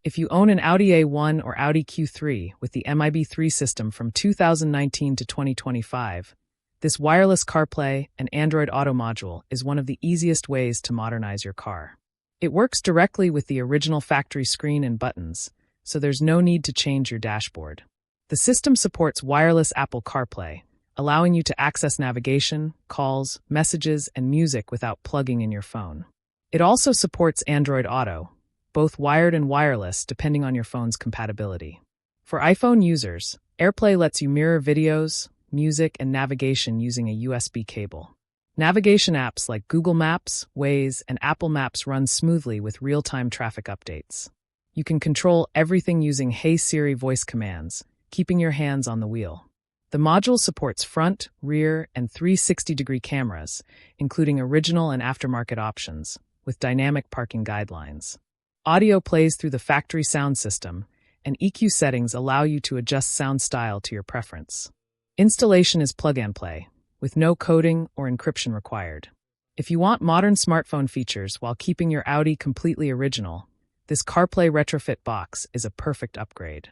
If you own an Audi A1 or Audi Q3 with the MIB3 system from 2019 to 2025, this Wireless CarPlay and Android Auto module is one of the easiest ways to modernize your car. It works directly with the original factory screen and buttons, so there's no need to change your dashboard. The system supports Wireless Apple CarPlay, allowing you to access navigation, calls, messages, and music without plugging in your phone. It also supports Android Auto, both wired and wireless depending on your phone's compatibility. For iPhone users, AirPlay lets you mirror videos, music, and navigation using a USB cable. Navigation apps like Google Maps, Waze, and Apple Maps run smoothly with real-time traffic updates. You can control everything using Hey Siri voice commands, keeping your hands on the wheel. The module supports front, rear, and 360-degree cameras, including original and aftermarket options, with dynamic parking guidelines. Audio plays through the factory sound system, and EQ settings allow you to adjust sound style to your preference. Installation is plug-and-play, with no coding or encryption required. If you want modern smartphone features while keeping your Audi completely original, this CarPlay Retrofit box is a perfect upgrade.